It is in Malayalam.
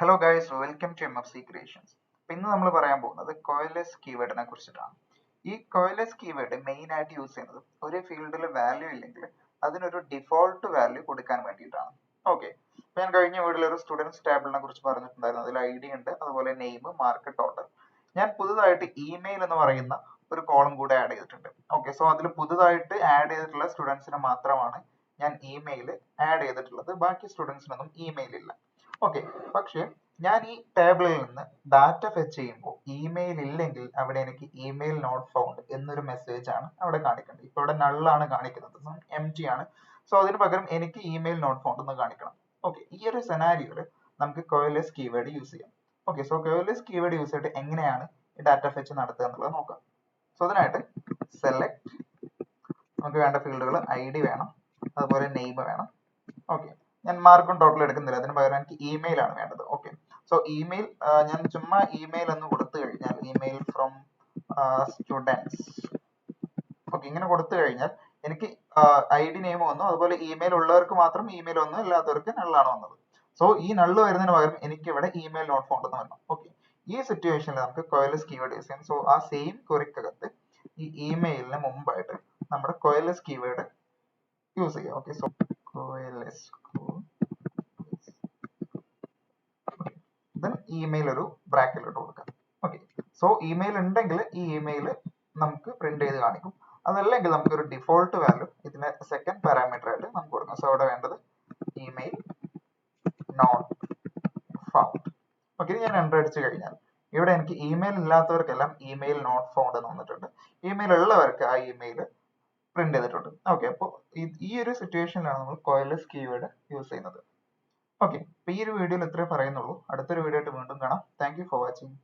Hello guys, welcome to MFC creations. ഇന്ന് നമ്മൾ പറയാൻ പോകുന്നത് കോയിലെസ് കീവേഡിനെ കുറിച്ചിട്ടാണ്. ഈ കോയിലെസ് കീവേഡ് മെയിൻ ആയിട്ട് യൂസ് ചെയ്യുന്നത് ഒരു ഫീൽഡിൽ വാല്യൂ ഇല്ലെങ്കിൽ അതിനൊരു ഡിഫോൾട്ട് വാല്യൂ കൊടുക്കാൻ വേണ്ടിയിട്ടാണ്. ഓക്കെ, അപ്പൊ ഞാൻ കഴിഞ്ഞ വീഡിയോയിൽ ഒരു സ്റ്റുഡൻസ് ടേബിളിനെ കുറിച്ച് പറഞ്ഞിട്ടുണ്ടായിരുന്നു. അതിൽ ID ഉണ്ട്, അതുപോലെ നെയിം, മാർക്ക്, ടോട്ടൽ. ഞാൻ പുതുതായിട്ട് ഇമെയിൽ എന്ന് പറയുന്ന ഒരു കോളം കൂടെ ആഡ് ചെയ്തിട്ടുണ്ട്. ഓക്കെ, സോ അതിൽ പുതുതായിട്ട് ആഡ് ചെയ്തിട്ടുള്ള സ്റ്റുഡൻസിന് മാത്രമാണ് ഞാൻ ഇമെയിൽ ആഡ് ചെയ്തിട്ടുള്ളത്. ബാക്കി സ്റ്റുഡൻസിനൊന്നും ഇമെയിൽ ഇല്ല. ഓക്കെ, പക്ഷേ ഞാൻ ഈ ടേബിളിൽ നിന്ന് ഡാറ്റ ഫെച്ച് ചെയ്യുമ്പോൾ ഇമെയിൽ ഇല്ലെങ്കിൽ അവിടെ എനിക്ക് ഇമെയിൽ നോട്ട് ഫൗണ്ട് എന്നൊരു മെസ്സേജ് ആണ് അവിടെ കാണിക്കേണ്ടത്. ഇപ്പൊ ഇവിടെ നള്ളാണ് കാണിക്കുന്നത്, empty ആണ്. സോ അതിന് പകരം എനിക്ക് ഇമെയിൽ നോട്ട് ഫൗണ്ട് എന്ന് കാണിക്കണം. ഓക്കെ, ഈ ഒരു സെനാരിയോയിൽ നമുക്ക് കോയിലെസ് കീവേഡ് യൂസ് ചെയ്യാം. ഓക്കെ, സോ കോയിലെസ് കീവേഡ് യൂസ് ചെയ്തിട്ട് എങ്ങനെയാണ് ഈ ഡാറ്റ ഫെച്ച് നടത്തുക എന്നുള്ളത് നോക്കാം. സോ അതിനായിട്ട് സെലക്ട്, നമുക്ക് വേണ്ട ഫീൽഡുകൾ ID വേണം, അതുപോലെ നെയിം വേണം. ഓക്കെ, ഞാൻ മാർക്കും ടോട്ടൽ എടുക്കുന്നില്ല, അതിന് പകരം എനിക്ക് ഇമെയിൽ ആണ് വേണ്ടത്. ഓക്കെ, സോ ഇമെയിൽ ഞാൻ ചുമ്മാ ഇമെയിൽ എന്ന് കൊടുത്തു കഴിഞ്ഞാൽ ഇമെയിൽ ഫ്രം സ്റ്റുഡൻസ്, ഓക്കെ, ഇങ്ങനെ കൊടുത്തു കഴിഞ്ഞാൽ എനിക്ക് ID നെയിം വന്നു, അതുപോലെ ഇമെയിൽ ഉള്ളവർക്ക് മാത്രം ഇമെയിൽ വന്നു, ഇല്ലാത്തവർക്ക് നള്ളാണ് വന്നത്. സോ ഈ നള്ള് വരുന്നതിന് പകരം എനിക്ക് ഇവിടെ ഇമെയിൽ നോട്ട് ഫൗണ്ട് എന്ന് വരണം. ഓക്കെ, ഈ സിറ്റുവേഷനിൽ നമുക്ക് കോയിലെസ് കീവേഡ് യൂസ് ചെയ്യാം. സോ ആ സെയിം ക്വറിക്കകത്ത് ഈ ഇമെയിലിന് മുമ്പായിട്ട് നമ്മുടെ കോയിലെസ് കീവേഡ് യൂസ് ചെയ്യാം. ഓക്കെ, സോ കോയിലെസ് ഇമെയിൽ ഒരു ബ്രാക്കറ്റിലോട്ട് കൊടുക്കാം. ഓക്കെ, സോ ഇമെയിൽ ഉണ്ടെങ്കിൽ ഈ ഇമെയിൽ നമുക്ക് പ്രിന്റ് ചെയ്ത് കാണിക്കും. അതല്ലെങ്കിൽ നമുക്ക് ഒരു ഡിഫോൾട്ട് വാല്യൂ ഇതിന്റെ സെക്കൻഡ് പാരാമീറ്റർ ആയിട്ട് നമുക്ക് കൊടുക്കാം. സോ അവിടെ വേണ്ടത് ഇമെയിൽ നോട്ട് ഫൗണ്ട്. ഓക്കെ, ഞാൻ എൻ്റർ അടിച്ചു കഴിഞ്ഞാൽ ഇവിടെ എനിക്ക് ഇമെയിൽ ഇല്ലാത്തവർക്കെല്ലാം ഇമെയിൽ നോട്ട് ഫൗണ്ട് എന്ന് വന്നിട്ടുണ്ട്. ഇമെയിൽ ഉള്ളവർക്ക് ആ ഇമെയിൽ പ്രിന്റ് ചെയ്തിട്ടുണ്ട്. ഓക്കെ, അപ്പോൾ ഈ ഒരു സിറ്റുവേഷനിലാണ് നമ്മൾ കോയിലെസ് കീവേഡ് യൂസ് ചെയ്യുന്നത്. ഓക്കെ, അപ്പൊ ഈ ഒരു വീഡിയോയിൽ ഇത്രേ പറയുന്നുള്ളൂ. അടുത്തൊരു വീഡിയോ ആയിട്ട് വീണ്ടും കാണാം. Thank you for watching.